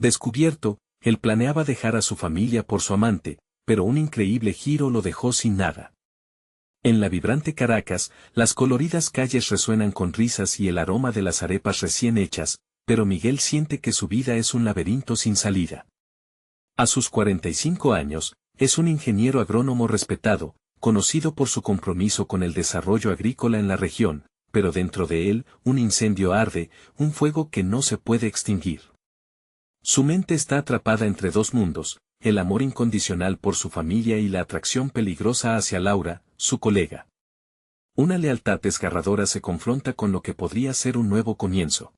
Descubierto, él planeaba dejar a su familia por su amante, pero un increíble giro lo dejó sin nada. En la vibrante Caracas, las coloridas calles resuenan con risas y el aroma de las arepas recién hechas, pero Miguel siente que su vida es un laberinto sin salida. A sus 45 años, es un ingeniero agrónomo respetado, conocido por su compromiso con el desarrollo agrícola en la región, pero dentro de él, un incendio arde, un fuego que no se puede extinguir. Su mente está atrapada entre dos mundos, el amor incondicional por su familia y la atracción peligrosa hacia Laura, su colega. Una lealtad desgarradora se confronta con lo que podría ser un nuevo comienzo.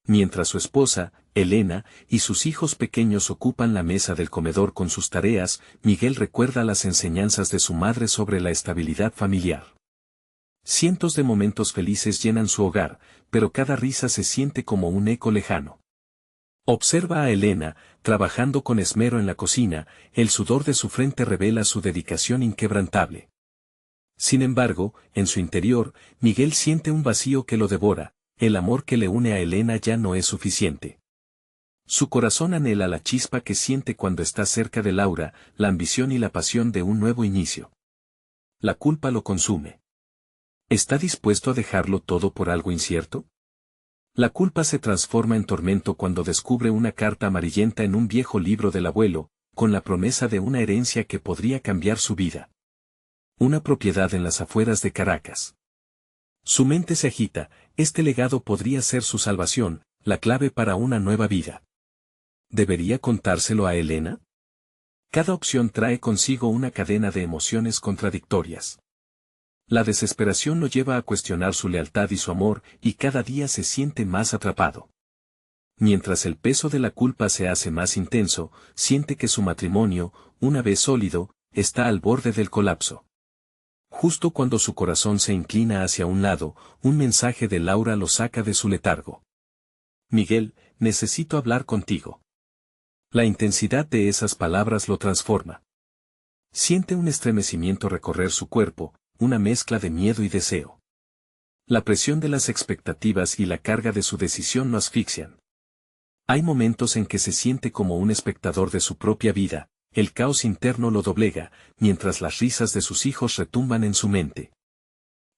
Mientras su esposa, Elena, y sus hijos pequeños ocupan la mesa del comedor con sus tareas, Miguel recuerda las enseñanzas de su madre sobre la estabilidad familiar. Cientos de momentos felices llenan su hogar, pero cada risa se siente como un eco lejano. Observa a Elena, trabajando con esmero en la cocina, el sudor de su frente revela su dedicación inquebrantable. Sin embargo, en su interior, Miguel siente un vacío que lo devora, el amor que le une a Elena ya no es suficiente. Su corazón anhela la chispa que siente cuando está cerca de Laura, la ambición y la pasión de un nuevo inicio. La culpa lo consume. ¿Está dispuesto a dejarlo todo por algo incierto? La culpa se transforma en tormento cuando descubre una carta amarillenta en un viejo libro del abuelo, con la promesa de una herencia que podría cambiar su vida. Una propiedad en las afueras de Caracas. Su mente se agita, este legado podría ser su salvación, la clave para una nueva vida. ¿Debería contárselo a Elena? Cada opción trae consigo una cadena de emociones contradictorias. La desesperación lo lleva a cuestionar su lealtad y su amor, y cada día se siente más atrapado. Mientras el peso de la culpa se hace más intenso, siente que su matrimonio, una vez sólido, está al borde del colapso. Justo cuando su corazón se inclina hacia un lado, un mensaje de Laura lo saca de su letargo. Miguel, necesito hablar contigo. La intensidad de esas palabras lo transforma. Siente un estremecimiento recorrer su cuerpo, una mezcla de miedo y deseo. La presión de las expectativas y la carga de su decisión lo asfixian. Hay momentos en que se siente como un espectador de su propia vida, el caos interno lo doblega, mientras las risas de sus hijos retumban en su mente.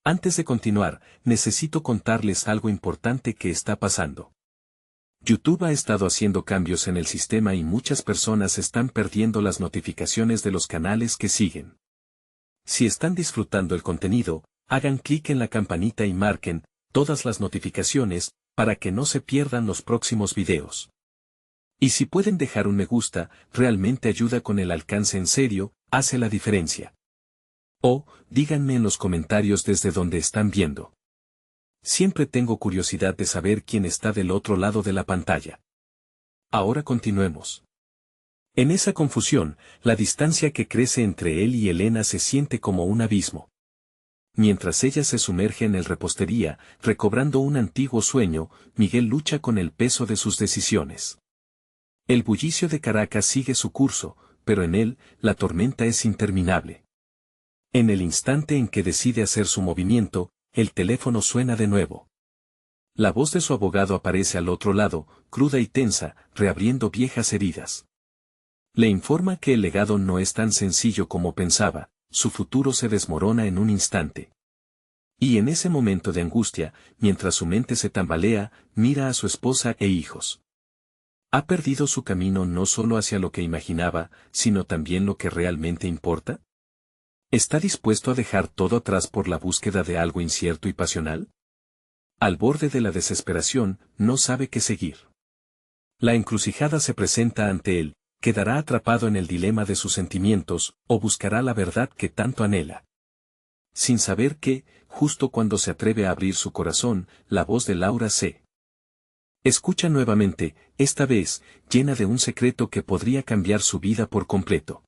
Antes de continuar, necesito contarles algo importante que está pasando. YouTube ha estado haciendo cambios en el sistema y muchas personas están perdiendo las notificaciones de los canales que siguen. Si están disfrutando el contenido, hagan clic en la campanita y marquen todas las notificaciones para que no se pierdan los próximos videos. Y si pueden dejar un me gusta, realmente ayuda con el alcance en serio, hace la diferencia. O, díganme en los comentarios desde donde están viendo. Siempre tengo curiosidad de saber quién está del otro lado de la pantalla. Ahora continuemos. En esa confusión, la distancia que crece entre él y Elena se siente como un abismo. Mientras ella se sumerge en el repostería, recobrando un antiguo sueño, Miguel lucha con el peso de sus decisiones. El bullicio de Caracas sigue su curso, pero en él, la tormenta es interminable. En el instante en que decide hacer su movimiento, el teléfono suena de nuevo. La voz de su abogado aparece al otro lado, cruda y tensa, reabriendo viejas heridas. Le informa que el legado no es tan sencillo como pensaba, su futuro se desmorona en un instante. Y en ese momento de angustia, mientras su mente se tambalea, mira a su esposa e hijos. ¿Ha perdido su camino no solo hacia lo que imaginaba, sino también lo que realmente importa? ¿Está dispuesto a dejar todo atrás por la búsqueda de algo incierto y pasional? Al borde de la desesperación, no sabe qué seguir. La encrucijada se presenta ante él, quedará atrapado en el dilema de sus sentimientos, o buscará la verdad que tanto anhela. Sin saber que, justo cuando se atreve a abrir su corazón, la voz de Laura se escucha nuevamente, esta vez, llena de un secreto que podría cambiar su vida por completo.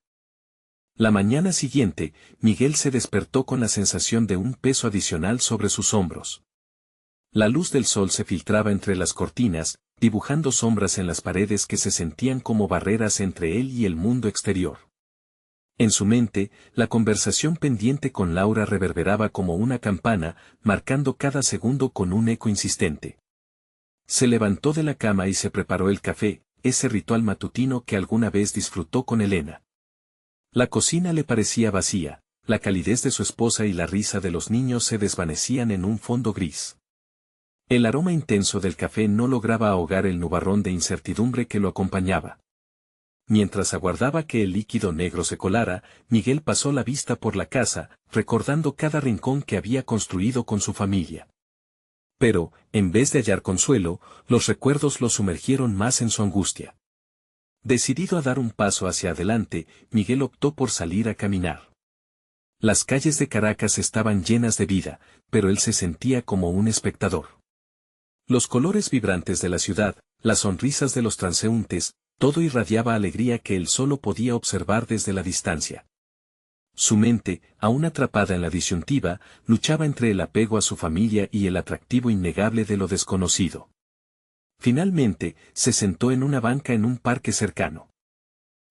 La mañana siguiente, Miguel se despertó con la sensación de un peso adicional sobre sus hombros. La luz del sol se filtraba entre las cortinas, dibujando sombras en las paredes que se sentían como barreras entre él y el mundo exterior. En su mente, la conversación pendiente con Laura reverberaba como una campana, marcando cada segundo con un eco insistente. Se levantó de la cama y se preparó el café, ese ritual matutino que alguna vez disfrutó con Elena. La cocina le parecía vacía, la calidez de su esposa y la risa de los niños se desvanecían en un fondo gris. El aroma intenso del café no lograba ahogar el nubarrón de incertidumbre que lo acompañaba. Mientras aguardaba que el líquido negro se colara, Miguel pasó la vista por la casa, recordando cada rincón que había construido con su familia. Pero, en vez de hallar consuelo, los recuerdos lo sumergieron más en su angustia. Decidido a dar un paso hacia adelante, Miguel optó por salir a caminar. Las calles de Caracas estaban llenas de vida, pero él se sentía como un espectador. Los colores vibrantes de la ciudad, las sonrisas de los transeúntes, todo irradiaba alegría que él solo podía observar desde la distancia. Su mente, aún atrapada en la disyuntiva, luchaba entre el apego a su familia y el atractivo innegable de lo desconocido. Finalmente, se sentó en una banca en un parque cercano.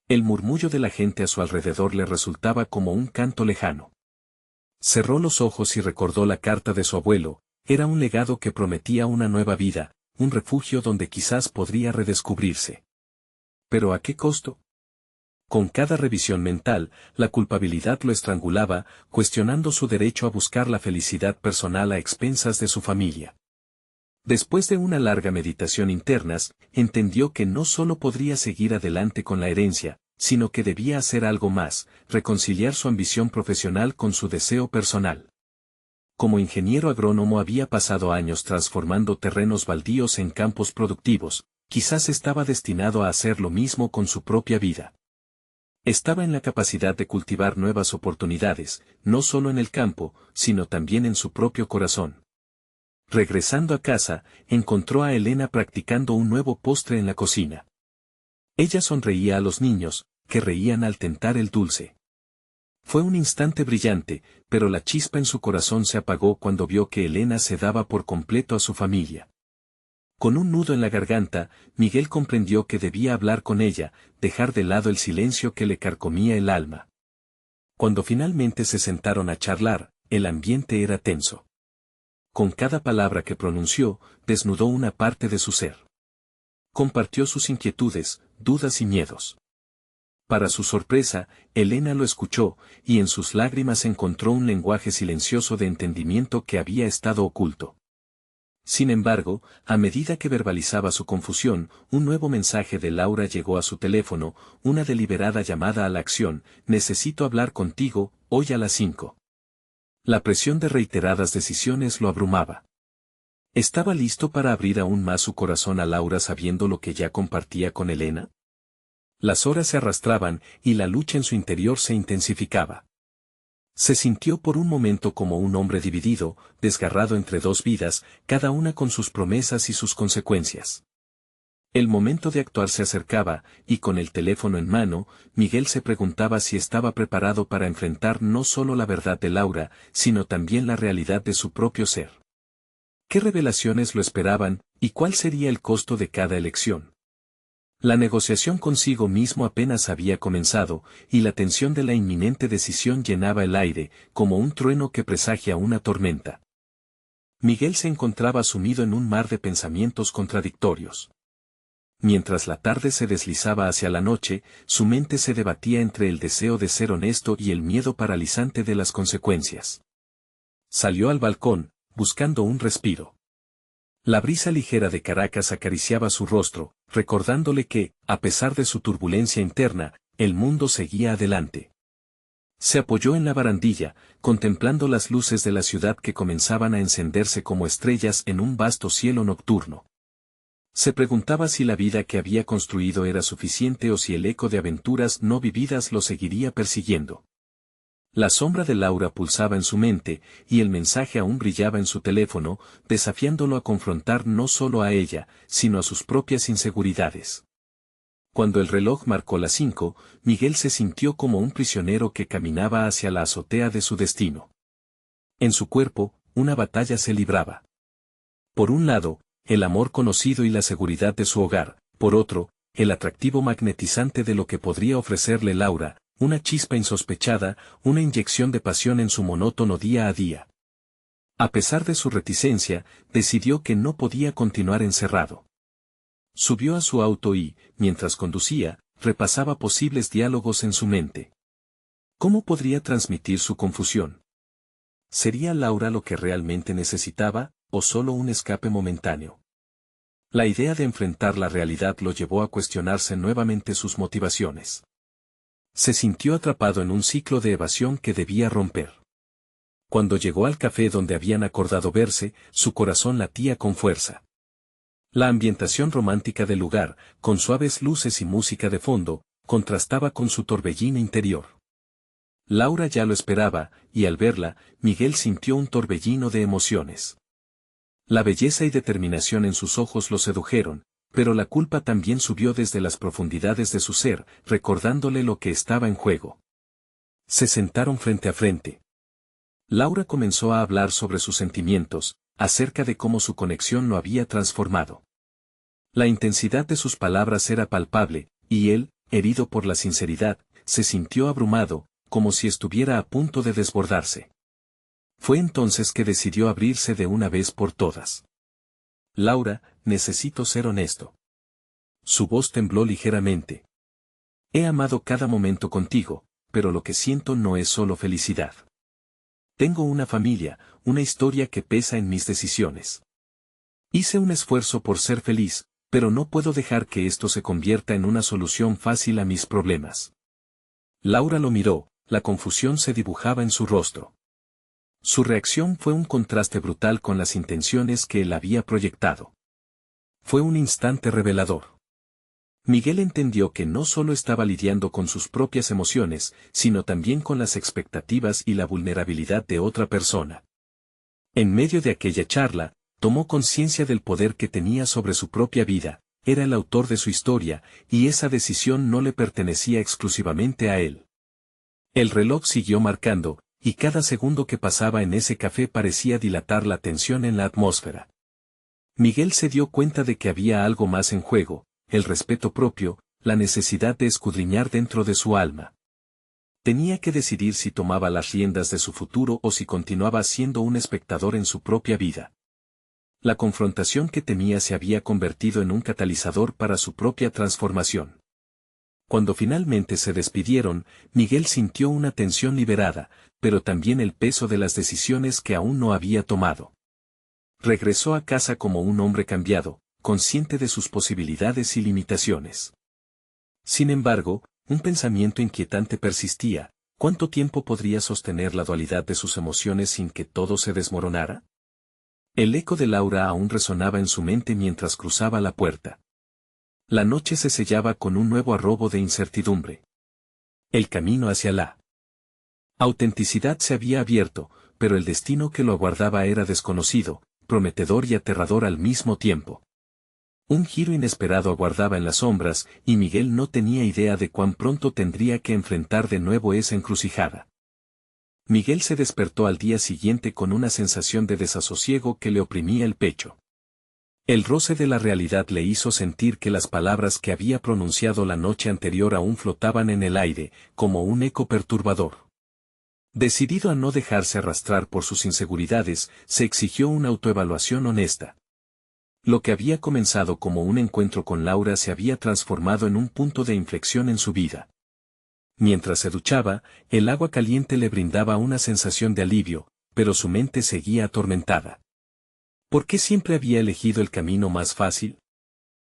El murmullo de la gente a su alrededor le resultaba como un canto lejano. Cerró los ojos y recordó la carta de su abuelo, era un legado que prometía una nueva vida, un refugio donde quizás podría redescubrirse. ¿Pero a qué costo? Con cada revisión mental, la culpabilidad lo estrangulaba, cuestionando su derecho a buscar la felicidad personal a expensas de su familia. Después de una larga meditación internas, entendió que no solo podría seguir adelante con la herencia, sino que debía hacer algo más, reconciliar su ambición profesional con su deseo personal. Como ingeniero agrónomo había pasado años transformando terrenos baldíos en campos productivos, quizás estaba destinado a hacer lo mismo con su propia vida. Estaba en la capacidad de cultivar nuevas oportunidades, no solo en el campo, sino también en su propio corazón. Regresando a casa, encontró a Elena practicando un nuevo postre en la cocina. Ella sonreía a los niños, que reían al tentar el dulce. Fue un instante brillante, pero la chispa en su corazón se apagó cuando vio que Elena se daba por completo a su familia. Con un nudo en la garganta, Miguel comprendió que debía hablar con ella, dejar de lado el silencio que le carcomía el alma. Cuando finalmente se sentaron a charlar, el ambiente era tenso. Con cada palabra que pronunció, desnudó una parte de su ser. Compartió sus inquietudes, dudas y miedos. Para su sorpresa, Elena lo escuchó, y en sus lágrimas encontró un lenguaje silencioso de entendimiento que había estado oculto. Sin embargo, a medida que verbalizaba su confusión, un nuevo mensaje de Laura llegó a su teléfono, una deliberada llamada a la acción: necesito hablar contigo, hoy a las 5. La presión de reiteradas decisiones lo abrumaba. ¿Estaba listo para abrir aún más su corazón a Laura sabiendo lo que ya compartía con Elena? Las horas se arrastraban, y la lucha en su interior se intensificaba. Se sintió por un momento como un hombre dividido, desgarrado entre dos vidas, cada una con sus promesas y sus consecuencias. El momento de actuar se acercaba, y con el teléfono en mano, Miguel se preguntaba si estaba preparado para enfrentar no solo la verdad de Laura, sino también la realidad de su propio ser. ¿Qué revelaciones lo esperaban, y cuál sería el costo de cada elección? La negociación consigo mismo apenas había comenzado, y la tensión de la inminente decisión llenaba el aire, como un trueno que presagia una tormenta. Miguel se encontraba sumido en un mar de pensamientos contradictorios. Mientras la tarde se deslizaba hacia la noche, su mente se debatía entre el deseo de ser honesto y el miedo paralizante de las consecuencias. Salió al balcón, buscando un respiro. La brisa ligera de Caracas acariciaba su rostro, recordándole que, a pesar de su turbulencia interna, el mundo seguía adelante. Se apoyó en la barandilla, contemplando las luces de la ciudad que comenzaban a encenderse como estrellas en un vasto cielo nocturno. Se preguntaba si la vida que había construido era suficiente o si el eco de aventuras no vividas lo seguiría persiguiendo. La sombra de Laura pulsaba en su mente, y el mensaje aún brillaba en su teléfono, desafiándolo a confrontar no solo a ella, sino a sus propias inseguridades. Cuando el reloj marcó las 5, Miguel se sintió como un prisionero que caminaba hacia la azotea de su destino. En su cuerpo, una batalla se libraba. Por un lado, el amor conocido y la seguridad de su hogar; por otro, el atractivo magnetizante de lo que podría ofrecerle Laura, una chispa insospechada, una inyección de pasión en su monótono día a día. A pesar de su reticencia, decidió que no podía continuar encerrado. Subió a su auto y, mientras conducía, repasaba posibles diálogos en su mente. ¿Cómo podría transmitir su confusión? ¿Sería Laura lo que realmente necesitaba, o solo un escape momentáneo? La idea de enfrentar la realidad lo llevó a cuestionarse nuevamente sus motivaciones. Se sintió atrapado en un ciclo de evasión que debía romper. Cuando llegó al café donde habían acordado verse, su corazón latía con fuerza. La ambientación romántica del lugar, con suaves luces y música de fondo, contrastaba con su torbellino interior. Laura ya lo esperaba, y al verla, Miguel sintió un torbellino de emociones. La belleza y determinación en sus ojos lo sedujeron, pero la culpa también subió desde las profundidades de su ser, recordándole lo que estaba en juego. Se sentaron frente a frente. Laura comenzó a hablar sobre sus sentimientos, acerca de cómo su conexión lo había transformado. La intensidad de sus palabras era palpable, y él, herido por la sinceridad, se sintió abrumado, como si estuviera a punto de desbordarse. Fue entonces que decidió abrirse de una vez por todas. Laura, necesito ser honesto. Su voz tembló ligeramente. He amado cada momento contigo, pero lo que siento no es solo felicidad. Tengo una familia, una historia que pesa en mis decisiones. Hice un esfuerzo por ser feliz, pero no puedo dejar que esto se convierta en una solución fácil a mis problemas. Laura lo miró, la confusión se dibujaba en su rostro. Su reacción fue un contraste brutal con las intenciones que él había proyectado. Fue un instante revelador. Miguel entendió que no solo estaba lidiando con sus propias emociones, sino también con las expectativas y la vulnerabilidad de otra persona. En medio de aquella charla, tomó conciencia del poder que tenía sobre su propia vida, era el autor de su historia, y esa decisión no le pertenecía exclusivamente a él. El reloj siguió marcando, y cada segundo que pasaba en ese café parecía dilatar la tensión en la atmósfera. Miguel se dio cuenta de que había algo más en juego, el respeto propio, la necesidad de escudriñar dentro de su alma. Tenía que decidir si tomaba las riendas de su futuro o si continuaba siendo un espectador en su propia vida. La confrontación que temía se había convertido en un catalizador para su propia transformación. Cuando finalmente se despidieron, Miguel sintió una tensión liberada, pero también el peso de las decisiones que aún no había tomado. Regresó a casa como un hombre cambiado, consciente de sus posibilidades y limitaciones. Sin embargo, un pensamiento inquietante persistía: ¿cuánto tiempo podría sostener la dualidad de sus emociones sin que todo se desmoronara? El eco de Laura aún resonaba en su mente mientras cruzaba la puerta. La noche se sellaba con un nuevo arrobo de incertidumbre. El camino hacia la autenticidad se había abierto, pero el destino que lo aguardaba era desconocido, prometedor y aterrador al mismo tiempo. Un giro inesperado aguardaba en las sombras, y Miguel no tenía idea de cuán pronto tendría que enfrentar de nuevo esa encrucijada. Miguel se despertó al día siguiente con una sensación de desasosiego que le oprimía el pecho. El roce de la realidad le hizo sentir que las palabras que había pronunciado la noche anterior aún flotaban en el aire, como un eco perturbador. Decidido a no dejarse arrastrar por sus inseguridades, se exigió una autoevaluación honesta. Lo que había comenzado como un encuentro con Laura se había transformado en un punto de inflexión en su vida. Mientras se duchaba, el agua caliente le brindaba una sensación de alivio, pero su mente seguía atormentada. ¿Por qué siempre había elegido el camino más fácil?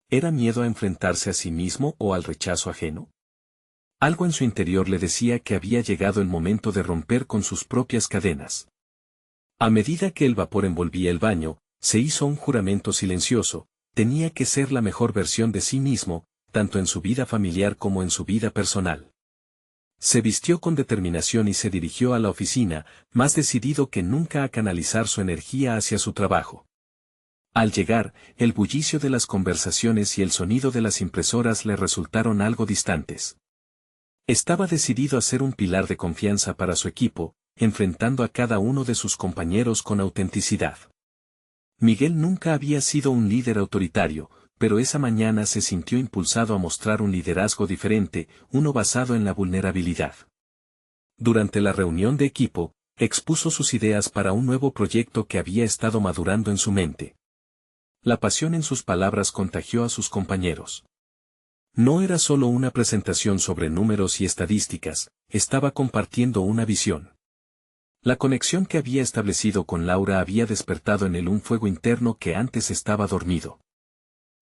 ¿Era miedo a enfrentarse a sí mismo o al rechazo ajeno? Algo en su interior le decía que había llegado el momento de romper con sus propias cadenas. A medida que el vapor envolvía el baño, se hizo un juramento silencioso: tenía que ser la mejor versión de sí mismo, tanto en su vida familiar como en su vida personal. Se vistió con determinación y se dirigió a la oficina, más decidido que nunca a canalizar su energía hacia su trabajo. Al llegar, el bullicio de las conversaciones y el sonido de las impresoras le resultaron algo distantes. Estaba decidido a ser un pilar de confianza para su equipo, enfrentando a cada uno de sus compañeros con autenticidad. Miguel nunca había sido un líder autoritario, pero esa mañana se sintió impulsado a mostrar un liderazgo diferente, uno basado en la vulnerabilidad. Durante la reunión de equipo, expuso sus ideas para un nuevo proyecto que había estado madurando en su mente. La pasión en sus palabras contagió a sus compañeros. No era solo una presentación sobre números y estadísticas, estaba compartiendo una visión. La conexión que había establecido con Laura había despertado en él un fuego interno que antes estaba dormido.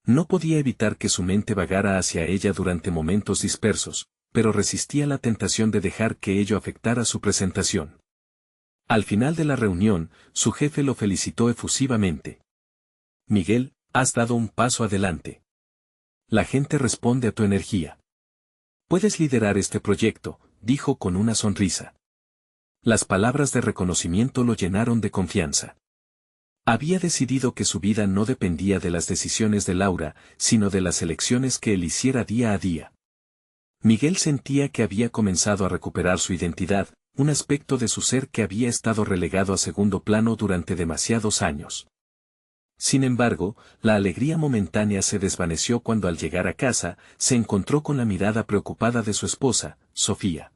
No podía evitar que su mente vagara hacia ella durante momentos dispersos, pero resistía la tentación de dejar que ello afectara su presentación. Al final de la reunión, su jefe lo felicitó efusivamente. Miguel, has dado un paso adelante. La gente responde a tu energía. Puedes liderar este proyecto, dijo con una sonrisa. Las palabras de reconocimiento lo llenaron de confianza. Había decidido que su vida no dependía de las decisiones de Laura, sino de las elecciones que él hiciera día a día. Miguel sentía que había comenzado a recuperar su identidad, un aspecto de su ser que había estado relegado a segundo plano durante demasiados años. Sin embargo, la alegría momentánea se desvaneció cuando al llegar a casa, se encontró con la mirada preocupada de su esposa, Sofía.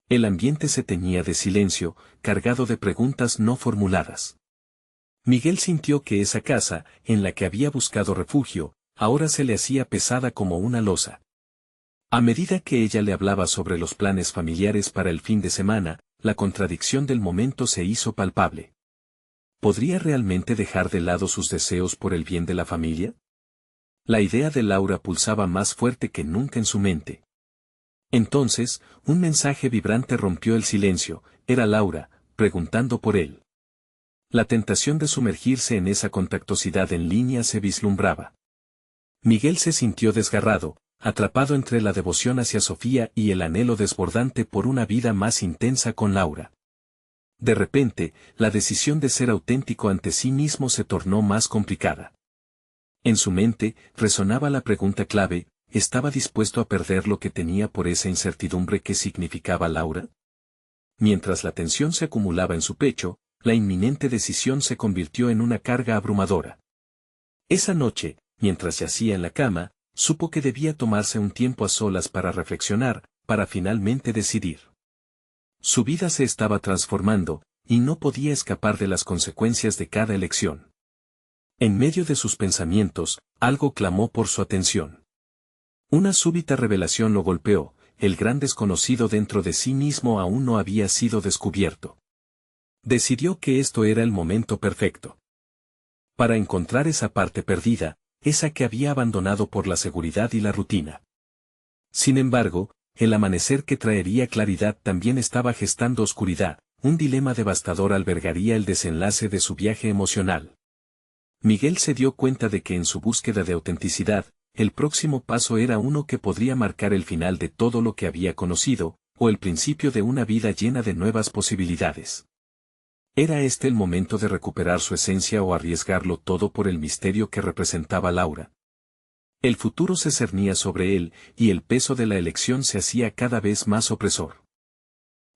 El ambiente se teñía de silencio, cargado de preguntas no formuladas. Miguel sintió que esa casa, en la que había buscado refugio, ahora se le hacía pesada como una losa. A medida que ella le hablaba sobre los planes familiares para el fin de semana, la contradicción del momento se hizo palpable. ¿Podría realmente dejar de lado sus deseos por el bien de la familia? La idea de Laura pulsaba más fuerte que nunca en su mente. Entonces, un mensaje vibrante rompió el silencio, era Laura, preguntando por él. La tentación de sumergirse en esa contactosidad en línea se vislumbraba. Miguel se sintió desgarrado, atrapado entre la devoción hacia Sofía y el anhelo desbordante por una vida más intensa con Laura. De repente, la decisión de ser auténtico ante sí mismo se tornó más complicada. En su mente, resonaba la pregunta clave, ¿estaba dispuesto a perder lo que tenía por esa incertidumbre que significaba Laura? Mientras la tensión se acumulaba en su pecho, la inminente decisión se convirtió en una carga abrumadora. Esa noche, mientras yacía en la cama, supo que debía tomarse un tiempo a solas para reflexionar, para finalmente decidir. Su vida se estaba transformando, y no podía escapar de las consecuencias de cada elección. En medio de sus pensamientos, algo clamó por su atención. Una súbita revelación lo golpeó, el gran desconocido dentro de sí mismo aún no había sido descubierto. Decidió que esto era el momento perfecto para encontrar esa parte perdida, esa que había abandonado por la seguridad y la rutina. Sin embargo, el amanecer que traería claridad también estaba gestando oscuridad, un dilema devastador albergaría el desenlace de su viaje emocional. Miguel se dio cuenta de que en su búsqueda de autenticidad, el próximo paso era uno que podría marcar el final de todo lo que había conocido, o el principio de una vida llena de nuevas posibilidades. ¿Era este el momento de recuperar su esencia o arriesgarlo todo por el misterio que representaba Laura? El futuro se cernía sobre él, y el peso de la elección se hacía cada vez más opresor.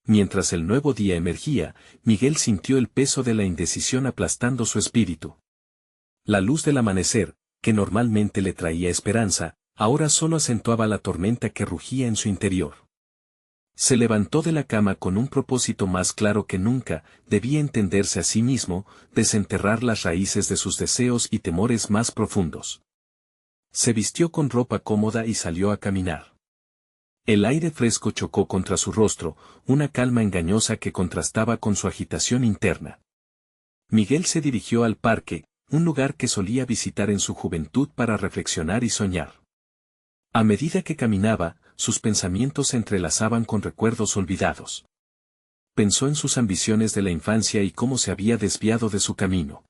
Mientras el nuevo día emergía, Miguel sintió el peso de la indecisión aplastando su espíritu. La luz del amanecer, que normalmente le traía esperanza, ahora solo acentuaba la tormenta que rugía en su interior. Se levantó de la cama con un propósito más claro que nunca, debía entenderse a sí mismo, desenterrar las raíces de sus deseos y temores más profundos. Se vistió con ropa cómoda y salió a caminar. El aire fresco chocó contra su rostro, una calma engañosa que contrastaba con su agitación interna. Miguel se dirigió al parque, un lugar que solía visitar en su juventud para reflexionar y soñar. A medida que caminaba, sus pensamientos se entrelazaban con recuerdos olvidados. Pensó en sus ambiciones de la infancia y cómo se había desviado de su camino.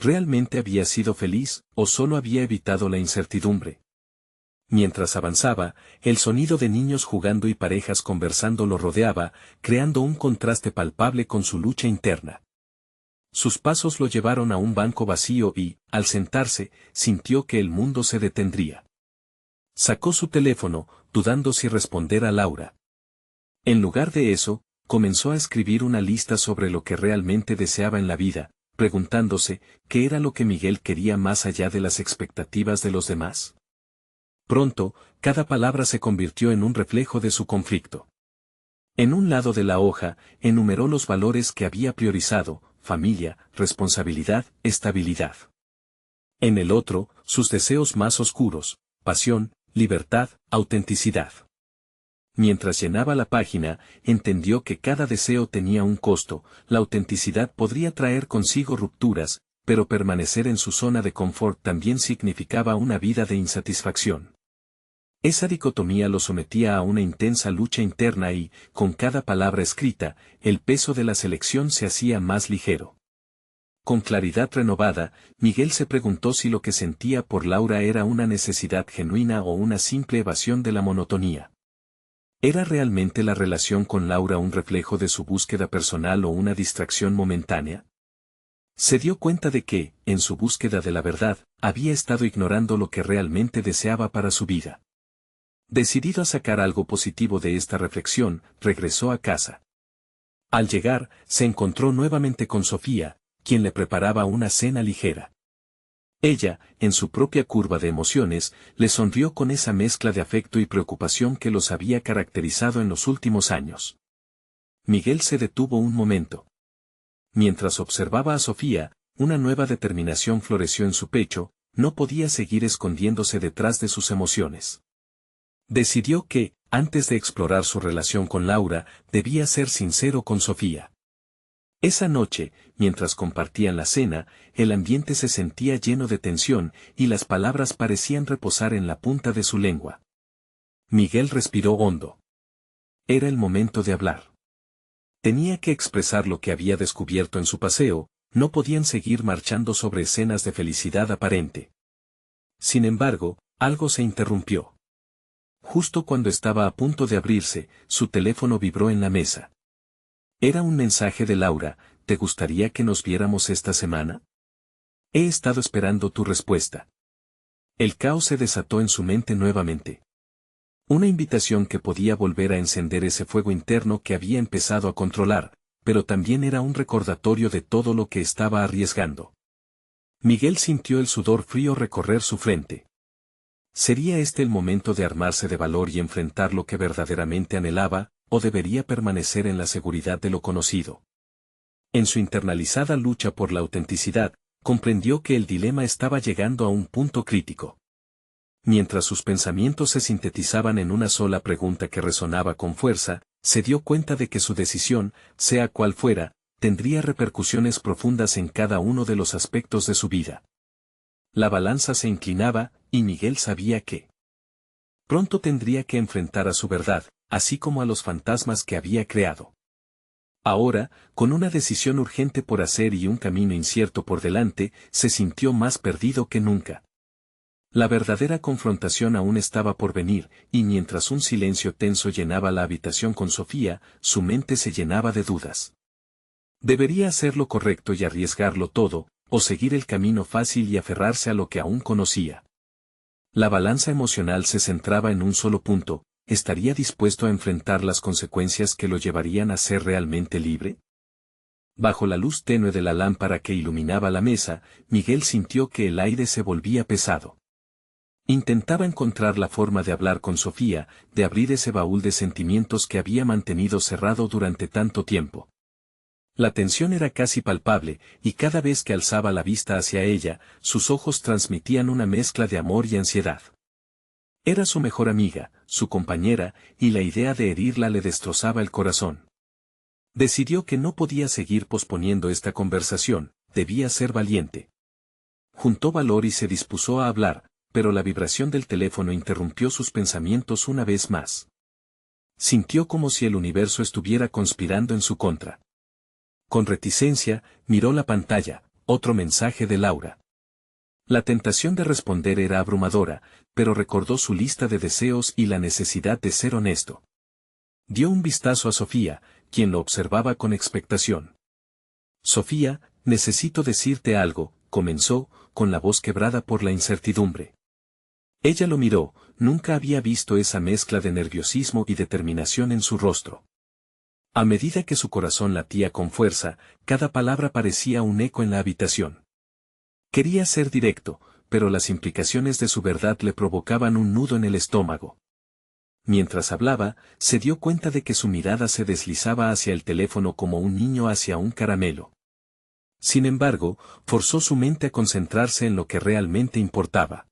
¿Realmente había sido feliz, o solo había evitado la incertidumbre? Mientras avanzaba, el sonido de niños jugando y parejas conversando lo rodeaba, creando un contraste palpable con su lucha interna. Sus pasos lo llevaron a un banco vacío y, al sentarse, sintió que el mundo se detendría. Sacó su teléfono, dudando si responder a Laura. En lugar de eso, comenzó a escribir una lista sobre lo que realmente deseaba en la vida, preguntándose qué era lo que Miguel quería más allá de las expectativas de los demás. Pronto, cada palabra se convirtió en un reflejo de su conflicto. En un lado de la hoja, enumeró los valores que había priorizado: familia, responsabilidad, estabilidad. En el otro, sus deseos más oscuros, pasión, libertad, autenticidad. Mientras llenaba la página, entendió que cada deseo tenía un costo, la autenticidad podría traer consigo rupturas, pero permanecer en su zona de confort también significaba una vida de insatisfacción. Esa dicotomía lo sometía a una intensa lucha interna y, con cada palabra escrita, el peso de la selección se hacía más ligero. Con claridad renovada, Miguel se preguntó si lo que sentía por Laura era una necesidad genuina o una simple evasión de la monotonía. ¿Era realmente la relación con Laura un reflejo de su búsqueda personal o una distracción momentánea? Se dio cuenta de que, en su búsqueda de la verdad, había estado ignorando lo que realmente deseaba para su vida. Decidido a sacar algo positivo de esta reflexión, regresó a casa. Al llegar, se encontró nuevamente con Sofía, quien le preparaba una cena ligera. Ella, en su propia curva de emociones, le sonrió con esa mezcla de afecto y preocupación que los había caracterizado en los últimos años. Miguel se detuvo un momento. Mientras observaba a Sofía, una nueva determinación floreció en su pecho, no podía seguir escondiéndose detrás de sus emociones. Decidió que, antes de explorar su relación con Laura, debía ser sincero con Sofía. Esa noche, mientras compartían la cena, el ambiente se sentía lleno de tensión y las palabras parecían reposar en la punta de su lengua. Miguel respiró hondo. Era el momento de hablar. Tenía que expresar lo que había descubierto en su paseo, no podían seguir marchando sobre escenas de felicidad aparente. Sin embargo, algo se interrumpió. Justo cuando estaba a punto de abrirse, su teléfono vibró en la mesa. Era un mensaje de Laura: ¿te gustaría que nos viéramos esta semana? He estado esperando tu respuesta. El caos se desató en su mente nuevamente. Una invitación que podía volver a encender ese fuego interno que había empezado a controlar, pero también era un recordatorio de todo lo que estaba arriesgando. Miguel sintió el sudor frío recorrer su frente. ¿Sería este el momento de armarse de valor y enfrentar lo que verdaderamente anhelaba, o debería permanecer en la seguridad de lo conocido? En su internalizada lucha por la autenticidad, comprendió que el dilema estaba llegando a un punto crítico. Mientras sus pensamientos se sintetizaban en una sola pregunta que resonaba con fuerza, se dio cuenta de que su decisión, sea cual fuera, tendría repercusiones profundas en cada uno de los aspectos de su vida. La balanza se inclinaba, y Miguel sabía que pronto tendría que enfrentar a su verdad, así como a los fantasmas que había creado. Ahora, con una decisión urgente por hacer y un camino incierto por delante, se sintió más perdido que nunca. La verdadera confrontación aún estaba por venir, y mientras un silencio tenso llenaba la habitación con Sofía, su mente se llenaba de dudas. ¿Debería hacer lo correcto y arriesgarlo todo, o seguir el camino fácil y aferrarse a lo que aún conocía? La balanza emocional se centraba en un solo punto: ¿estaría dispuesto a enfrentar las consecuencias que lo llevarían a ser realmente libre? Bajo la luz tenue de la lámpara que iluminaba la mesa, Miguel sintió que el aire se volvía pesado. Intentaba encontrar la forma de hablar con Sofía, de abrir ese baúl de sentimientos que había mantenido cerrado durante tanto tiempo. La tensión era casi palpable, y cada vez que alzaba la vista hacia ella, sus ojos transmitían una mezcla de amor y ansiedad. Era su mejor amiga, su compañera, y la idea de herirla le destrozaba el corazón. Decidió que no podía seguir posponiendo esta conversación, debía ser valiente. Juntó valor y se dispuso a hablar, pero la vibración del teléfono interrumpió sus pensamientos una vez más. Sintió como si el universo estuviera conspirando en su contra. Con reticencia, miró la pantalla: otro mensaje de Laura. La tentación de responder era abrumadora, pero recordó su lista de deseos y la necesidad de ser honesto. Dio un vistazo a Sofía, quien lo observaba con expectación. «Sofía, necesito decirte algo», comenzó, con la voz quebrada por la incertidumbre. Ella lo miró, nunca había visto esa mezcla de nerviosismo y determinación en su rostro. A medida que su corazón latía con fuerza, cada palabra parecía un eco en la habitación. Quería ser directo, pero las implicaciones de su verdad le provocaban un nudo en el estómago. Mientras hablaba, se dio cuenta de que su mirada se deslizaba hacia el teléfono como un niño hacia un caramelo. Sin embargo, forzó su mente a concentrarse en lo que realmente importaba.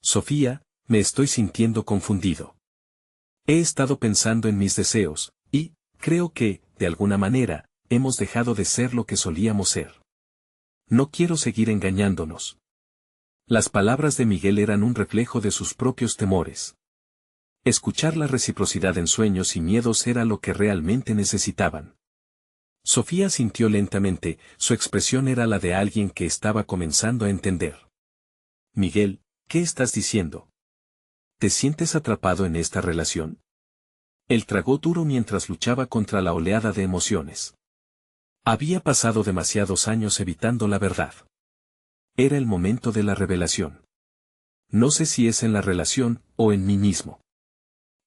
Sofía, me estoy sintiendo confundido. He estado pensando en mis deseos, y, creo que, de alguna manera, hemos dejado de ser lo que solíamos ser. No quiero seguir engañándonos. Las palabras de Miguel eran un reflejo de sus propios temores. Escuchar la reciprocidad en sueños y miedos era lo que realmente necesitaban. Sofía sintió lentamente, su expresión era la de alguien que estaba comenzando a entender. Miguel, ¿qué estás diciendo? ¿Te sientes atrapado en esta relación? Él tragó duro mientras luchaba contra la oleada de emociones. Había pasado demasiados años evitando la verdad. Era el momento de la revelación. No sé si es en la relación, o en mí mismo.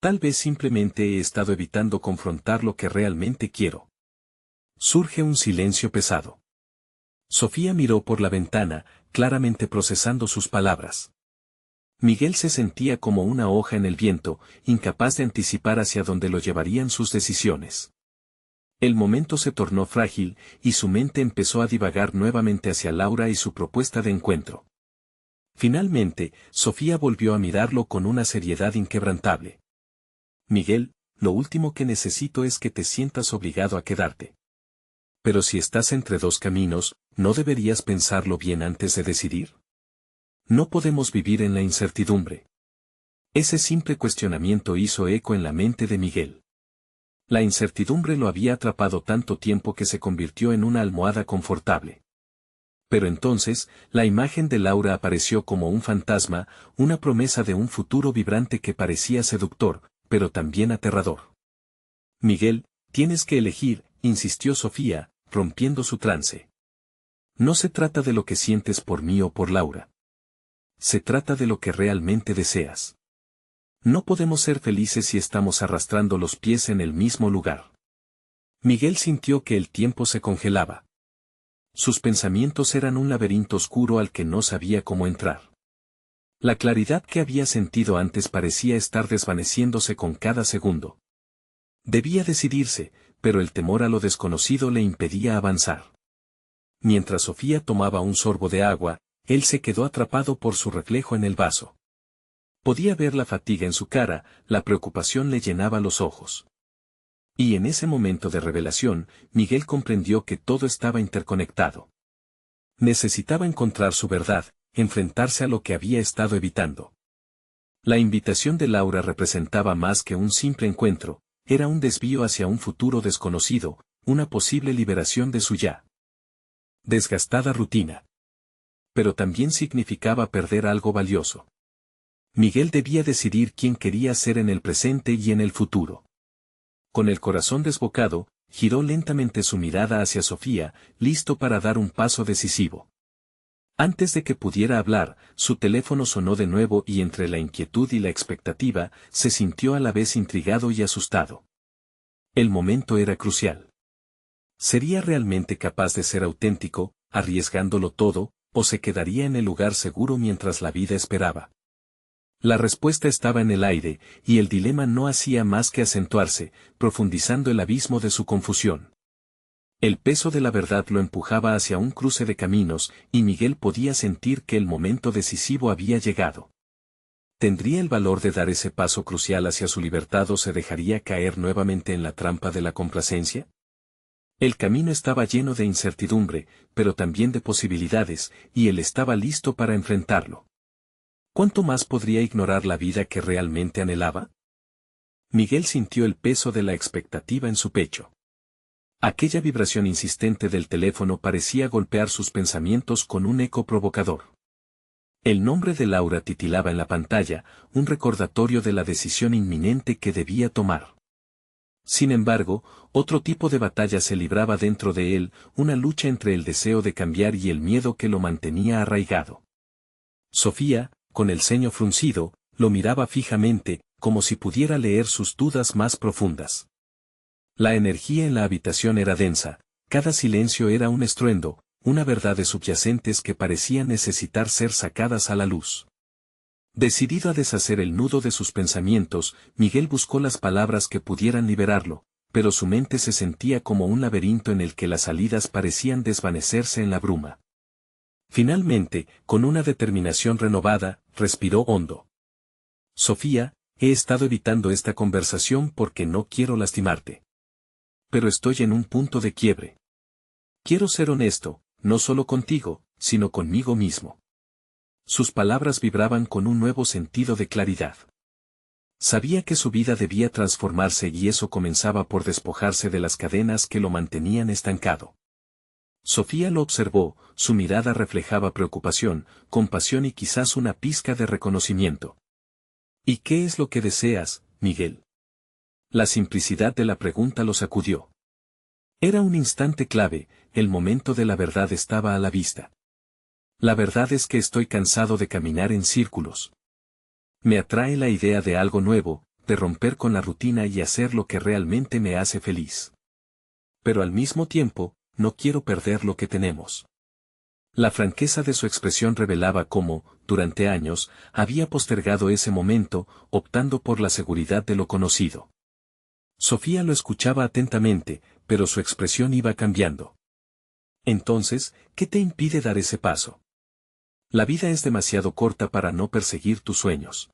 Tal vez simplemente he estado evitando confrontar lo que realmente quiero. Surge un silencio pesado. Sofía miró por la ventana, claramente procesando sus palabras. Miguel se sentía como una hoja en el viento, incapaz de anticipar hacia dónde lo llevarían sus decisiones. El momento se tornó frágil, y su mente empezó a divagar nuevamente hacia Laura y su propuesta de encuentro. Finalmente, Sofía volvió a mirarlo con una seriedad inquebrantable. Miguel, lo último que necesito es que te sientas obligado a quedarte. Pero si estás entre dos caminos, ¿no deberías pensarlo bien antes de decidir? No podemos vivir en la incertidumbre. Ese simple cuestionamiento hizo eco en la mente de Miguel. La incertidumbre lo había atrapado tanto tiempo que se convirtió en una almohada confortable. Pero entonces, la imagen de Laura apareció como un fantasma, una promesa de un futuro vibrante que parecía seductor, pero también aterrador. Miguel, tienes que elegir, insistió Sofía, rompiendo su trance. No se trata de lo que sientes por mí o por Laura. Se trata de lo que realmente deseas. No podemos ser felices si estamos arrastrando los pies en el mismo lugar. Miguel sintió que el tiempo se congelaba. Sus pensamientos eran un laberinto oscuro al que no sabía cómo entrar. La claridad que había sentido antes parecía estar desvaneciéndose con cada segundo. Debía decidirse, pero el temor a lo desconocido le impedía avanzar. Mientras Sofía tomaba un sorbo de agua, él se quedó atrapado por su reflejo en el vaso. Podía ver la fatiga en su cara, la preocupación le llenaba los ojos. Y en ese momento de revelación, Miguel comprendió que todo estaba interconectado. Necesitaba encontrar su verdad, enfrentarse a lo que había estado evitando. La invitación de Laura representaba más que un simple encuentro, era un desvío hacia un futuro desconocido, una posible liberación de su ya desgastada rutina. Pero también significaba perder algo valioso. Miguel debía decidir quién quería ser en el presente y en el futuro. Con el corazón desbocado, giró lentamente su mirada hacia Sofía, listo para dar un paso decisivo. Antes de que pudiera hablar, su teléfono sonó de nuevo y entre la inquietud y la expectativa, se sintió a la vez intrigado y asustado. El momento era crucial. ¿Sería realmente capaz de ser auténtico, arriesgándolo todo, o se quedaría en el lugar seguro mientras la vida esperaba? La respuesta estaba en el aire, y el dilema no hacía más que acentuarse, profundizando el abismo de su confusión. El peso de la verdad lo empujaba hacia un cruce de caminos, y Miguel podía sentir que el momento decisivo había llegado. ¿Tendría el valor de dar ese paso crucial hacia su libertad o se dejaría caer nuevamente en la trampa de la complacencia? El camino estaba lleno de incertidumbre, pero también de posibilidades, y él estaba listo para enfrentarlo. ¿Cuánto más podría ignorar la vida que realmente anhelaba? Miguel sintió el peso de la expectativa en su pecho. Aquella vibración insistente del teléfono parecía golpear sus pensamientos con un eco provocador. El nombre de Laura titilaba en la pantalla, un recordatorio de la decisión inminente que debía tomar. Sin embargo, otro tipo de batalla se libraba dentro de él, una lucha entre el deseo de cambiar y el miedo que lo mantenía arraigado. Sofía, con el ceño fruncido, lo miraba fijamente, como si pudiera leer sus dudas más profundas. La energía en la habitación era densa, cada silencio era un estruendo, una verdades subyacentes que parecían necesitar ser sacadas a la luz. Decidido a deshacer el nudo de sus pensamientos, Miguel buscó las palabras que pudieran liberarlo, pero su mente se sentía como un laberinto en el que las salidas parecían desvanecerse en la bruma. Finalmente, con una determinación renovada, respiró hondo. Sofía, he estado evitando esta conversación porque no quiero lastimarte. Pero estoy en un punto de quiebre. Quiero ser honesto, no solo contigo, sino conmigo mismo. Sus palabras vibraban con un nuevo sentido de claridad. Sabía que su vida debía transformarse y eso comenzaba por despojarse de las cadenas que lo mantenían estancado. Sofía lo observó, su mirada reflejaba preocupación, compasión y quizás una pizca de reconocimiento. ¿Y qué es lo que deseas, Miguel? La simplicidad de la pregunta lo sacudió. Era un instante clave, el momento de la verdad estaba a la vista. La verdad es que estoy cansado de caminar en círculos. Me atrae la idea de algo nuevo, de romper con la rutina y hacer lo que realmente me hace feliz. Pero al mismo tiempo, no quiero perder lo que tenemos. La franqueza de su expresión revelaba cómo, durante años, había postergado ese momento, optando por la seguridad de lo conocido. Sofía lo escuchaba atentamente, pero su expresión iba cambiando. Entonces, ¿qué te impide dar ese paso? La vida es demasiado corta para no perseguir tus sueños.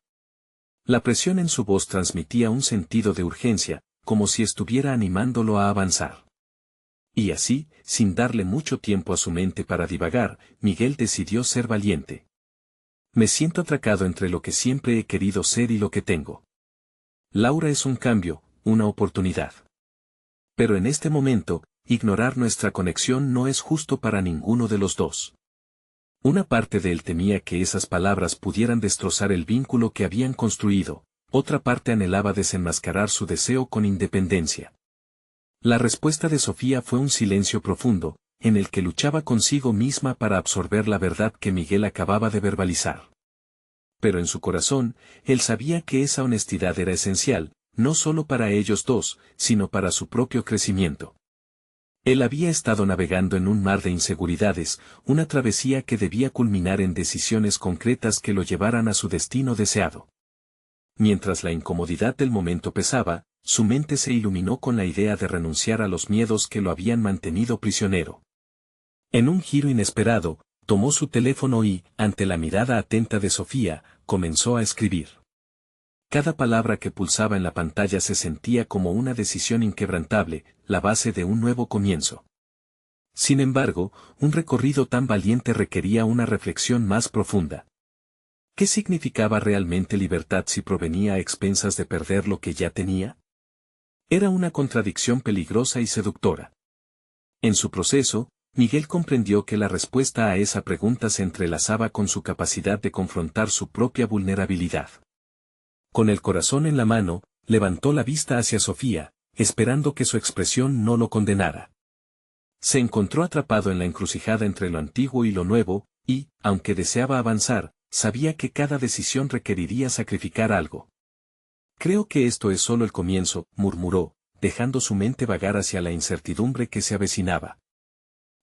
La presión en su voz transmitía un sentido de urgencia, como si estuviera animándolo a avanzar. Y así, sin darle mucho tiempo a su mente para divagar, Miguel decidió ser valiente. Me siento atracado entre lo que siempre he querido ser y lo que tengo. Laura es un cambio, una oportunidad. Pero en este momento, ignorar nuestra conexión no es justo para ninguno de los dos. Una parte de él temía que esas palabras pudieran destrozar el vínculo que habían construido, otra parte anhelaba desenmascarar su deseo con independencia. La respuesta de Sofía fue un silencio profundo, en el que luchaba consigo misma para absorber la verdad que Miguel acababa de verbalizar. Pero en su corazón, él sabía que esa honestidad era esencial, no solo para ellos dos, sino para su propio crecimiento. Él había estado navegando en un mar de inseguridades, una travesía que debía culminar en decisiones concretas que lo llevaran a su destino deseado. Mientras la incomodidad del momento pesaba, su mente se iluminó con la idea de renunciar a los miedos que lo habían mantenido prisionero. En un giro inesperado, tomó su teléfono y, ante la mirada atenta de Sofía, comenzó a escribir. Cada palabra que pulsaba en la pantalla se sentía como una decisión inquebrantable, la base de un nuevo comienzo. Sin embargo, un recorrido tan valiente requería una reflexión más profunda. ¿Qué significaba realmente libertad si provenía a expensas de perder lo que ya tenía? Era una contradicción peligrosa y seductora. En su proceso, Miguel comprendió que la respuesta a esa pregunta se entrelazaba con su capacidad de confrontar su propia vulnerabilidad. Con el corazón en la mano, levantó la vista hacia Sofía, esperando que su expresión no lo condenara. Se encontró atrapado en la encrucijada entre lo antiguo y lo nuevo, y, aunque deseaba avanzar, sabía que cada decisión requeriría sacrificar algo. Creo que esto es solo el comienzo, murmuró, dejando su mente vagar hacia la incertidumbre que se avecinaba.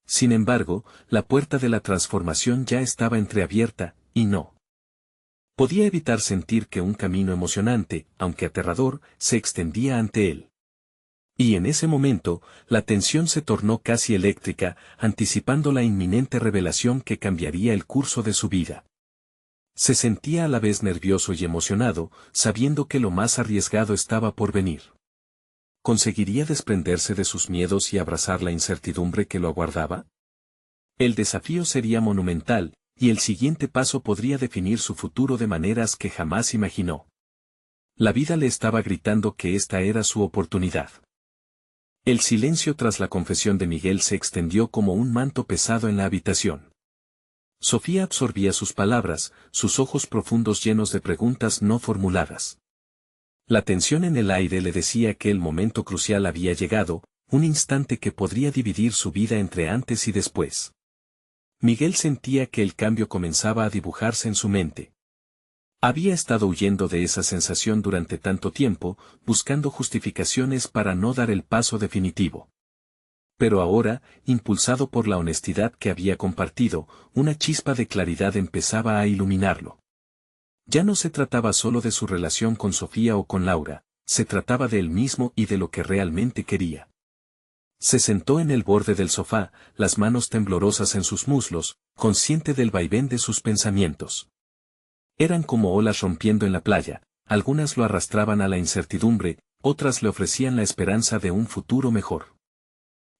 Sin embargo, la puerta de la transformación ya estaba entreabierta, y no podía evitar sentir que un camino emocionante, aunque aterrador, se extendía ante él. Y en ese momento, la tensión se tornó casi eléctrica, anticipando la inminente revelación que cambiaría el curso de su vida. Se sentía a la vez nervioso y emocionado, sabiendo que lo más arriesgado estaba por venir. ¿Conseguiría desprenderse de sus miedos y abrazar la incertidumbre que lo aguardaba? El desafío sería monumental, y el siguiente paso podría definir su futuro de maneras que jamás imaginó. La vida le estaba gritando que esta era su oportunidad. El silencio tras la confesión de Miguel se extendió como un manto pesado en la habitación. Sofía absorbía sus palabras, sus ojos profundos llenos de preguntas no formuladas. La tensión en el aire le decía que el momento crucial había llegado, un instante que podría dividir su vida entre antes y después. Miguel sentía que el cambio comenzaba a dibujarse en su mente. Había estado huyendo de esa sensación durante tanto tiempo, buscando justificaciones para no dar el paso definitivo. Pero ahora, impulsado por la honestidad que había compartido, una chispa de claridad empezaba a iluminarlo. Ya no se trataba solo de su relación con Sofía o con Laura, se trataba de él mismo y de lo que realmente quería. Se sentó en el borde del sofá, las manos temblorosas en sus muslos, consciente del vaivén de sus pensamientos. Eran como olas rompiendo en la playa, algunas lo arrastraban a la incertidumbre, otras le ofrecían la esperanza de un futuro mejor.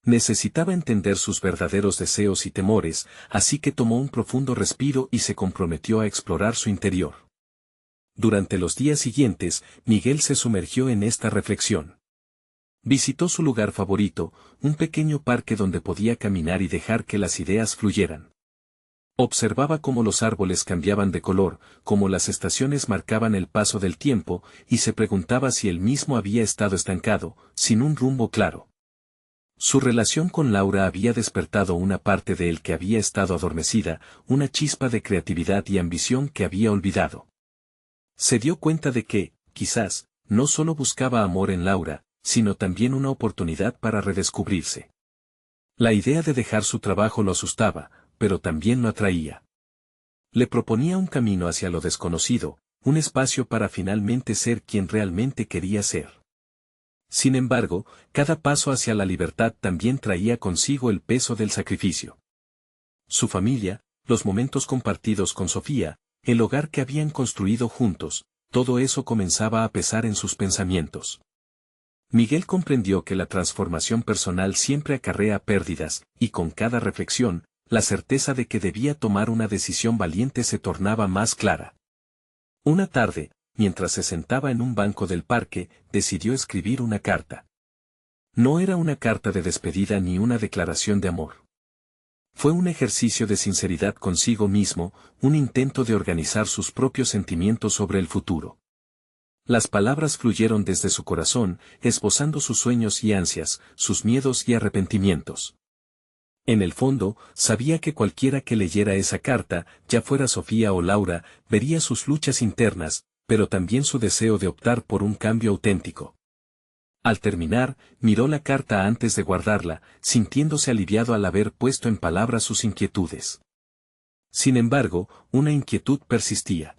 Necesitaba entender sus verdaderos deseos y temores, así que tomó un profundo respiro y se comprometió a explorar su interior. Durante los días siguientes, Miguel se sumergió en esta reflexión. Visitó su lugar favorito, un pequeño parque donde podía caminar y dejar que las ideas fluyeran. Observaba cómo los árboles cambiaban de color, cómo las estaciones marcaban el paso del tiempo, y se preguntaba si él mismo había estado estancado, sin un rumbo claro. Su relación con Laura había despertado una parte de él que había estado adormecida, una chispa de creatividad y ambición que había olvidado. Se dio cuenta de que, quizás, no solo buscaba amor en Laura, sino también una oportunidad para redescubrirse. La idea de dejar su trabajo lo asustaba, pero también lo atraía. Le proponía un camino hacia lo desconocido, un espacio para finalmente ser quien realmente quería ser. Sin embargo, cada paso hacia la libertad también traía consigo el peso del sacrificio. Su familia, los momentos compartidos con Sofía, el hogar que habían construido juntos, todo eso comenzaba a pesar en sus pensamientos. Miguel comprendió que la transformación personal siempre acarrea pérdidas, y con cada reflexión, la certeza de que debía tomar una decisión valiente se tornaba más clara. Una tarde, mientras se sentaba en un banco del parque, decidió escribir una carta. No era una carta de despedida ni una declaración de amor. Fue un ejercicio de sinceridad consigo mismo, un intento de organizar sus propios sentimientos sobre el futuro. Las palabras fluyeron desde su corazón, esbozando sus sueños y ansias, sus miedos y arrepentimientos. En el fondo, sabía que cualquiera que leyera esa carta, ya fuera Sofía o Laura, vería sus luchas internas, pero también su deseo de optar por un cambio auténtico. Al terminar, miró la carta antes de guardarla, sintiéndose aliviado al haber puesto en palabras sus inquietudes. Sin embargo, una inquietud persistía.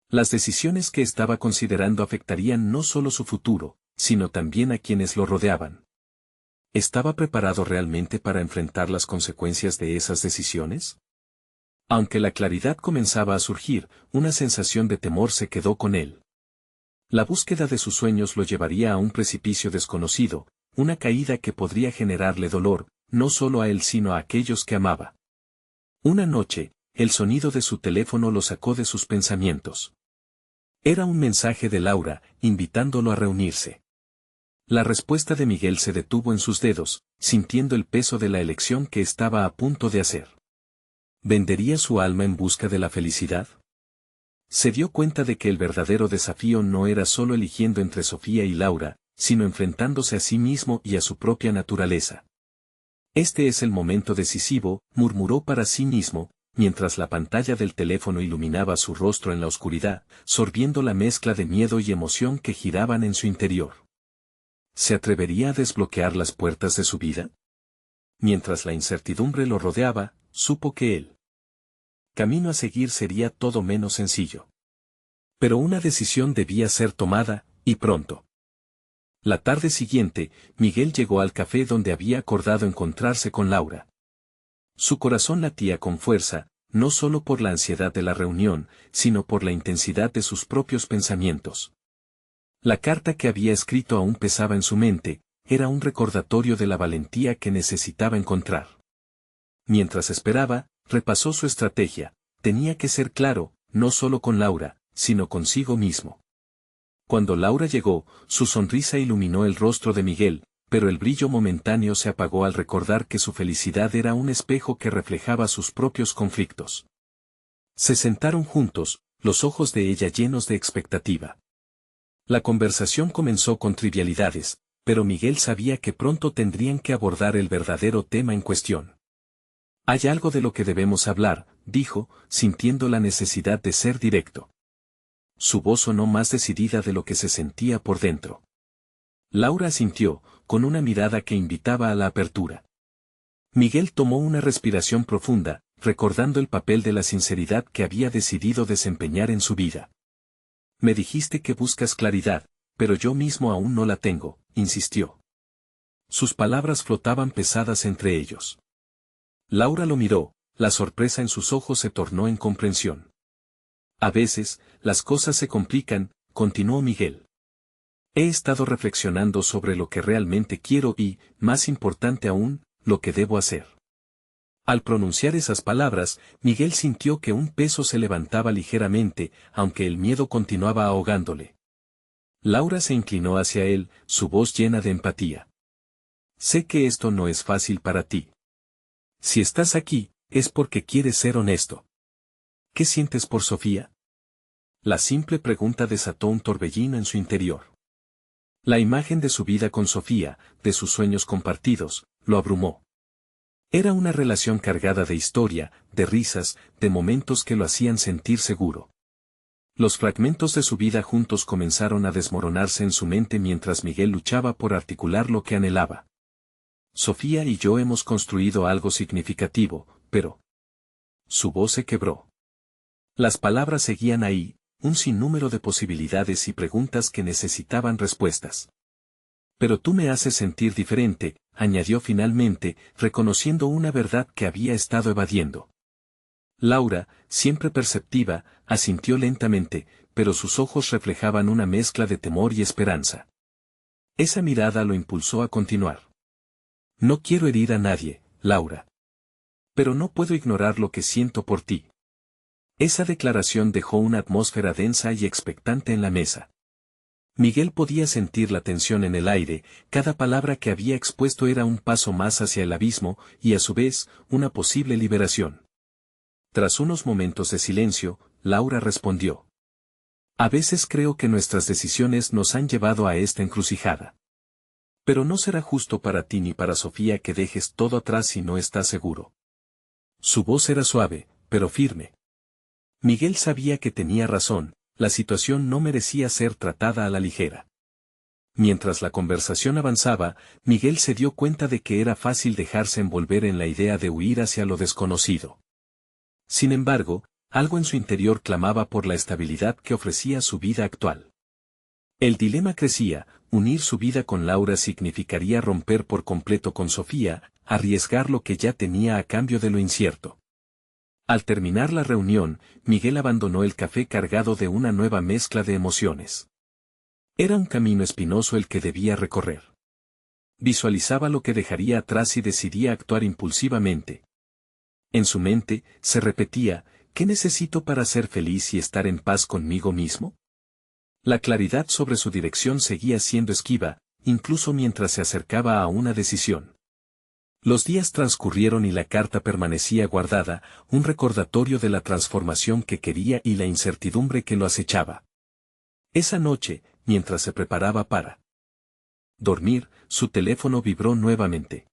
Las decisiones que estaba considerando afectarían no solo su futuro, sino también a quienes lo rodeaban. ¿Estaba preparado realmente para enfrentar las consecuencias de esas decisiones? Aunque la claridad comenzaba a surgir, una sensación de temor se quedó con él. La búsqueda de sus sueños lo llevaría a un precipicio desconocido, una caída que podría generarle dolor, no solo a él sino a aquellos que amaba. Una noche, el sonido de su teléfono lo sacó de sus pensamientos. Era un mensaje de Laura, invitándolo a reunirse. La respuesta de Miguel se detuvo en sus dedos, sintiendo el peso de la elección que estaba a punto de hacer. ¿Vendería su alma en busca de la felicidad? Se dio cuenta de que el verdadero desafío no era solo eligiendo entre Sofía y Laura, sino enfrentándose a sí mismo y a su propia naturaleza. Este es el momento decisivo, murmuró para sí mismo, mientras la pantalla del teléfono iluminaba su rostro en la oscuridad, sorbiendo la mezcla de miedo y emoción que giraban en su interior. ¿Se atrevería a desbloquear las puertas de su vida? Mientras la incertidumbre lo rodeaba, supo que el camino a seguir sería todo menos sencillo. Pero una decisión debía ser tomada, y pronto. La tarde siguiente, Miguel llegó al café donde había acordado encontrarse con Laura. Su corazón latía con fuerza, no solo por la ansiedad de la reunión, sino por la intensidad de sus propios pensamientos. La carta que había escrito aún pesaba en su mente, era un recordatorio de la valentía que necesitaba encontrar. Mientras esperaba, repasó su estrategia, tenía que ser claro, no solo con Laura, sino consigo mismo. Cuando Laura llegó, su sonrisa iluminó el rostro de Miguel, pero el brillo momentáneo se apagó al recordar que su felicidad era un espejo que reflejaba sus propios conflictos. Se sentaron juntos, los ojos de ella llenos de expectativa. La conversación comenzó con trivialidades, pero Miguel sabía que pronto tendrían que abordar el verdadero tema en cuestión. Hay algo de lo que debemos hablar, dijo, sintiendo la necesidad de ser directo. Su voz sonó más decidida de lo que se sentía por dentro. Laura asintió, con una mirada que invitaba a la apertura. Miguel tomó una respiración profunda, recordando el papel de la sinceridad que había decidido desempeñar en su vida. Me dijiste que buscas claridad, pero yo mismo aún no la tengo, insistió. Sus palabras flotaban pesadas entre ellos. Laura lo miró, la sorpresa en sus ojos se tornó en comprensión. A veces, las cosas se complican, continuó Miguel. He estado reflexionando sobre lo que realmente quiero y, más importante aún, lo que debo hacer. Al pronunciar esas palabras, Miguel sintió que un peso se levantaba ligeramente, aunque el miedo continuaba ahogándole. Laura se inclinó hacia él, su voz llena de empatía. Sé que esto no es fácil para ti. Si estás aquí, es porque quieres ser honesto. ¿Qué sientes por Sofía? La simple pregunta desató un torbellino en su interior. La imagen de su vida con Sofía, de sus sueños compartidos, lo abrumó. Era una relación cargada de historia, de risas, de momentos que lo hacían sentir seguro. Los fragmentos de su vida juntos comenzaron a desmoronarse en su mente mientras Miguel luchaba por articular lo que anhelaba. Sofía y yo hemos construido algo significativo, pero... Su voz se quebró. Las palabras seguían ahí, un sinnúmero de posibilidades y preguntas que necesitaban respuestas. Pero tú me haces sentir diferente, añadió finalmente, reconociendo una verdad que había estado evadiendo. Laura, siempre perceptiva, asintió lentamente, pero sus ojos reflejaban una mezcla de temor y esperanza. Esa mirada lo impulsó a continuar. No quiero herir a nadie, Laura. Pero no puedo ignorar lo que siento por ti. Esa declaración dejó una atmósfera densa y expectante en la mesa. Miguel podía sentir la tensión en el aire, cada palabra que había expuesto era un paso más hacia el abismo, y a su vez, una posible liberación. Tras unos momentos de silencio, Laura respondió. A veces creo que nuestras decisiones nos han llevado a esta encrucijada. Pero no será justo para ti ni para Sofía que dejes todo atrás si no estás seguro. Su voz era suave, pero firme. Miguel sabía que tenía razón, la situación no merecía ser tratada a la ligera. Mientras la conversación avanzaba, Miguel se dio cuenta de que era fácil dejarse envolver en la idea de huir hacia lo desconocido. Sin embargo, algo en su interior clamaba por la estabilidad que ofrecía su vida actual. El dilema crecía, unir su vida con Laura significaría romper por completo con Sofía, arriesgar lo que ya tenía a cambio de lo incierto. Al terminar la reunión, Miguel abandonó el café cargado de una nueva mezcla de emociones. Era un camino espinoso el que debía recorrer. Visualizaba lo que dejaría atrás y decidía actuar impulsivamente. En su mente, se repetía, ¿qué necesito para ser feliz y estar en paz conmigo mismo? La claridad sobre su dirección seguía siendo esquiva, incluso mientras se acercaba a una decisión. Los días transcurrieron y la carta permanecía guardada, un recordatorio de la transformación que quería y la incertidumbre que lo acechaba. Esa noche, mientras se preparaba para dormir, su teléfono vibró nuevamente.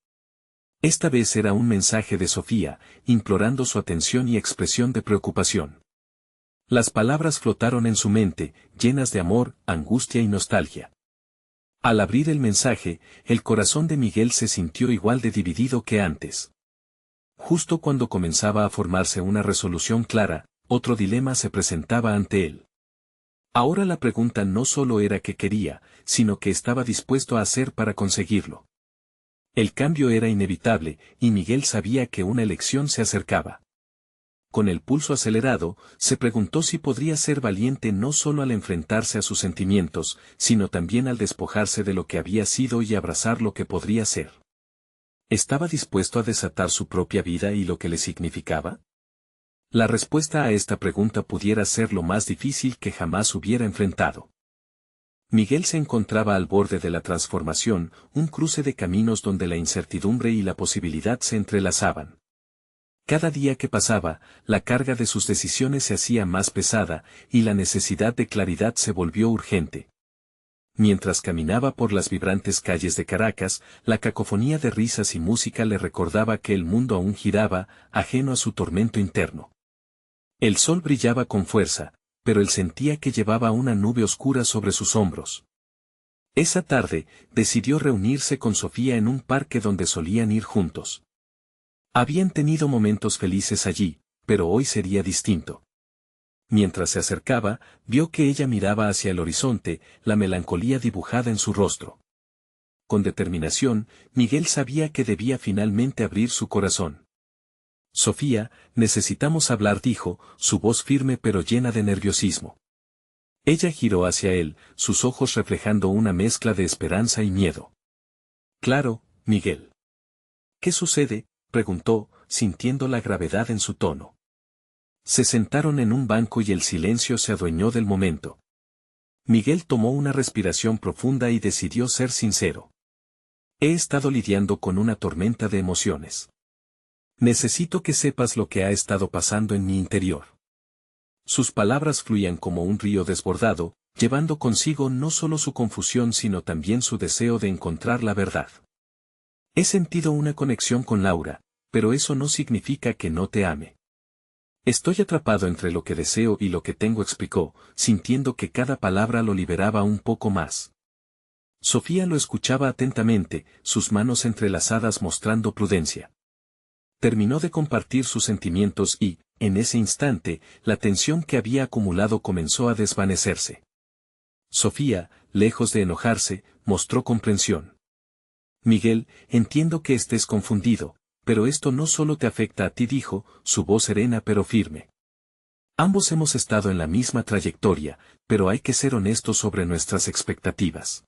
Esta vez era un mensaje de Sofía, implorando su atención y expresión de preocupación. Las palabras flotaron en su mente, llenas de amor, angustia y nostalgia. Al abrir el mensaje, el corazón de Miguel se sintió igual de dividido que antes. Justo cuando comenzaba a formarse una resolución clara, otro dilema se presentaba ante él. Ahora la pregunta no solo era qué quería, sino qué estaba dispuesto a hacer para conseguirlo. El cambio era inevitable, y Miguel sabía que una elección se acercaba. Con el pulso acelerado, se preguntó si podría ser valiente no solo al enfrentarse a sus sentimientos, sino también al despojarse de lo que había sido y abrazar lo que podría ser. ¿Estaba dispuesto a desatar su propia vida y lo que le significaba? La respuesta a esta pregunta pudiera ser lo más difícil que jamás hubiera enfrentado. Miguel se encontraba al borde de la transformación, un cruce de caminos donde la incertidumbre y la posibilidad se entrelazaban. Cada día que pasaba, la carga de sus decisiones se hacía más pesada, y la necesidad de claridad se volvió urgente. Mientras caminaba por las vibrantes calles de Caracas, la cacofonía de risas y música le recordaba que el mundo aún giraba, ajeno a su tormento interno. El sol brillaba con fuerza, pero él sentía que llevaba una nube oscura sobre sus hombros. Esa tarde, decidió reunirse con Sofía en un parque donde solían ir juntos. Habían tenido momentos felices allí, pero hoy sería distinto. Mientras se acercaba, vio que ella miraba hacia el horizonte, la melancolía dibujada en su rostro. Con determinación, Miguel sabía que debía finalmente abrir su corazón. Sofía, necesitamos hablar, dijo, su voz firme pero llena de nerviosismo. Ella giró hacia él, sus ojos reflejando una mezcla de esperanza y miedo. Claro, Miguel. ¿Qué sucede?, preguntó, sintiendo la gravedad en su tono. Se sentaron en un banco y el silencio se adueñó del momento. Miguel tomó una respiración profunda y decidió ser sincero. He estado lidiando con una tormenta de emociones. Necesito que sepas lo que ha estado pasando en mi interior. Sus palabras fluían como un río desbordado, llevando consigo no solo su confusión sino también su deseo de encontrar la verdad. He sentido una conexión con Laura, pero eso no significa que no te ame. Estoy atrapado entre lo que deseo y lo que tengo, explicó, sintiendo que cada palabra lo liberaba un poco más. Sofía lo escuchaba atentamente, sus manos entrelazadas mostrando prudencia. Terminó de compartir sus sentimientos y, en ese instante, la tensión que había acumulado comenzó a desvanecerse. Sofía, lejos de enojarse, mostró comprensión. Miguel, entiendo que estés confundido, pero esto no solo te afecta a ti, dijo, su voz serena pero firme. Ambos hemos estado en la misma trayectoria, pero hay que ser honestos sobre nuestras expectativas.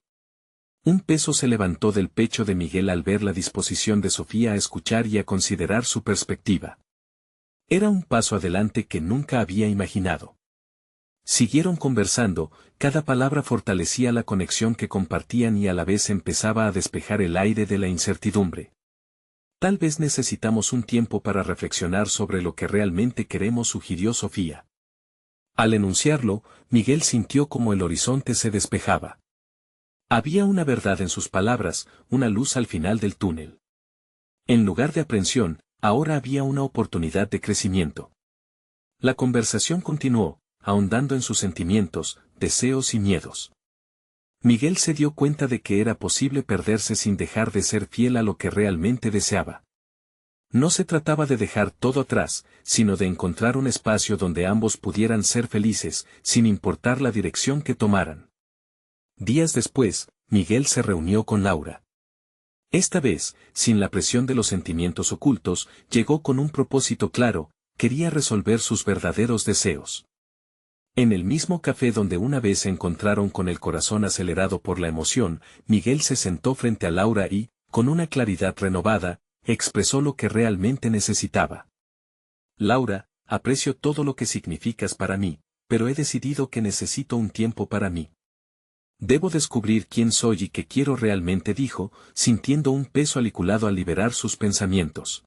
Un peso se levantó del pecho de Miguel al ver la disposición de Sofía a escuchar y a considerar su perspectiva. Era un paso adelante que nunca había imaginado. Siguieron conversando, cada palabra fortalecía la conexión que compartían y a la vez empezaba a despejar el aire de la incertidumbre. Tal vez necesitamos un tiempo para reflexionar sobre lo que realmente queremos, sugirió Sofía. Al enunciarlo, Miguel sintió como el horizonte se despejaba. Había una verdad en sus palabras, una luz al final del túnel. En lugar de aprensión, ahora había una oportunidad de crecimiento. La conversación continuó, ahondando en sus sentimientos, deseos y miedos. Miguel se dio cuenta de que era posible perderse sin dejar de ser fiel a lo que realmente deseaba. No se trataba de dejar todo atrás, sino de encontrar un espacio donde ambos pudieran ser felices, sin importar la dirección que tomaran. Días después, Miguel se reunió con Laura. Esta vez, sin la presión de los sentimientos ocultos, llegó con un propósito claro, quería resolver sus verdaderos deseos. En el mismo café donde una vez se encontraron con el corazón acelerado por la emoción, Miguel se sentó frente a Laura y, con una claridad renovada, expresó lo que realmente necesitaba. Laura, aprecio todo lo que significas para mí, pero he decidido que necesito un tiempo para mí. Debo descubrir quién soy y qué quiero realmente, dijo, sintiendo un peso aliculado al liberar sus pensamientos.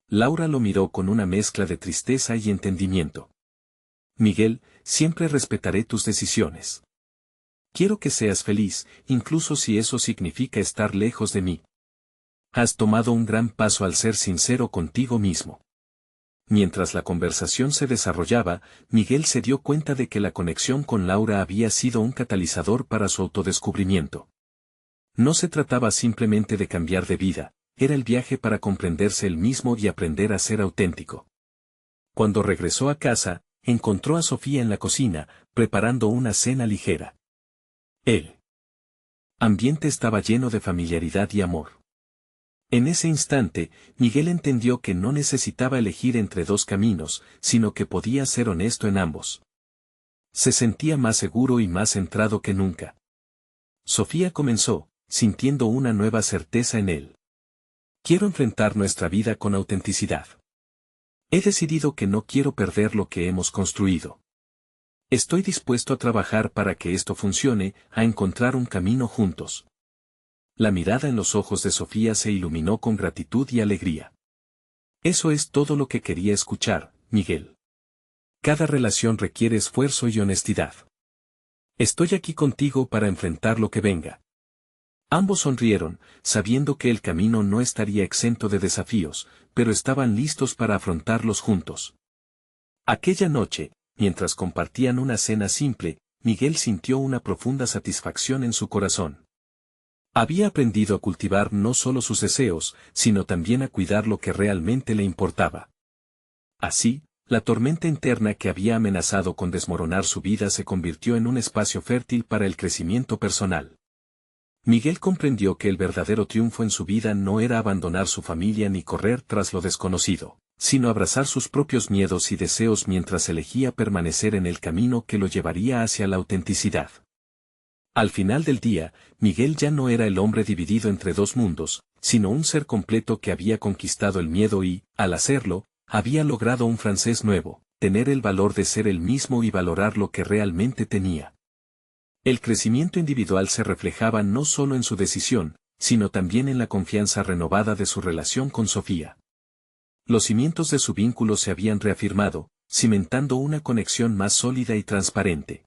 Laura lo miró con una mezcla de tristeza y entendimiento. Miguel, siempre respetaré tus decisiones. Quiero que seas feliz, incluso si eso significa estar lejos de mí. Has tomado un gran paso al ser sincero contigo mismo. Mientras la conversación se desarrollaba, Miguel se dio cuenta de que la conexión con Laura había sido un catalizador para su autodescubrimiento. No se trataba simplemente de cambiar de vida, era el viaje para comprenderse él mismo y aprender a ser auténtico. Cuando regresó a casa, encontró a Sofía en la cocina, preparando una cena ligera. El ambiente estaba lleno de familiaridad y amor. En ese instante, Miguel entendió que no necesitaba elegir entre dos caminos, sino que podía ser honesto en ambos. Se sentía más seguro y más centrado que nunca. Sofía comenzó, sintiendo una nueva certeza en él. Quiero enfrentar nuestra vida con autenticidad. He decidido que no quiero perder lo que hemos construido. Estoy dispuesto a trabajar para que esto funcione, a encontrar un camino juntos. La mirada en los ojos de Sofía se iluminó con gratitud y alegría. Eso es todo lo que quería escuchar, Miguel. Cada relación requiere esfuerzo y honestidad. Estoy aquí contigo para enfrentar lo que venga. Ambos sonrieron, sabiendo que el camino no estaría exento de desafíos, pero estaban listos para afrontarlos juntos. Aquella noche, mientras compartían una cena simple, Miguel sintió una profunda satisfacción en su corazón. Había aprendido a cultivar no solo sus deseos, sino también a cuidar lo que realmente le importaba. Así, La tormenta interna que había amenazado con desmoronar su vida se convirtió en un espacio fértil para el crecimiento personal. Miguel comprendió que el verdadero triunfo en su vida no era abandonar su familia ni correr tras lo desconocido, sino abrazar sus propios miedos y deseos mientras elegía permanecer en el camino que lo llevaría hacia la autenticidad. Al final del día, Miguel ya no era el hombre dividido entre dos mundos, sino un ser completo que había conquistado el miedo y, al hacerlo, había logrado un francés nuevo, tener el valor de ser el mismo y valorar lo que realmente tenía. El crecimiento individual se reflejaba no solo en su decisión, sino también en la confianza renovada de su relación con Sofía. Los cimientos de su vínculo se habían reafirmado, cimentando una conexión más sólida y transparente.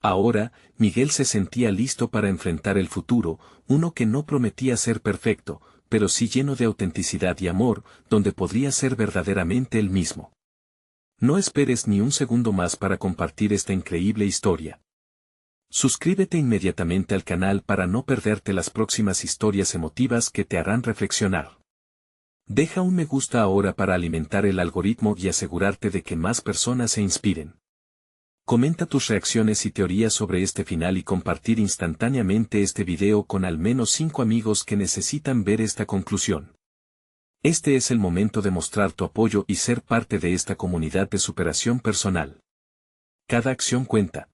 Ahora, Miguel se sentía listo para enfrentar el futuro, uno que no prometía ser perfecto, pero sí lleno de autenticidad y amor, donde podría ser verdaderamente el mismo. No esperes ni un segundo más para compartir esta increíble historia. Suscríbete inmediatamente al canal para no perderte las próximas historias emotivas que te harán reflexionar. Deja un me gusta ahora para alimentar el algoritmo y asegurarte de que más personas se inspiren. Comenta tus reacciones y teorías sobre este final y compartir instantáneamente este video con al menos 5 amigos que necesitan ver esta conclusión. Este es el momento de mostrar tu apoyo y ser parte de esta comunidad de superación personal. Cada acción cuenta.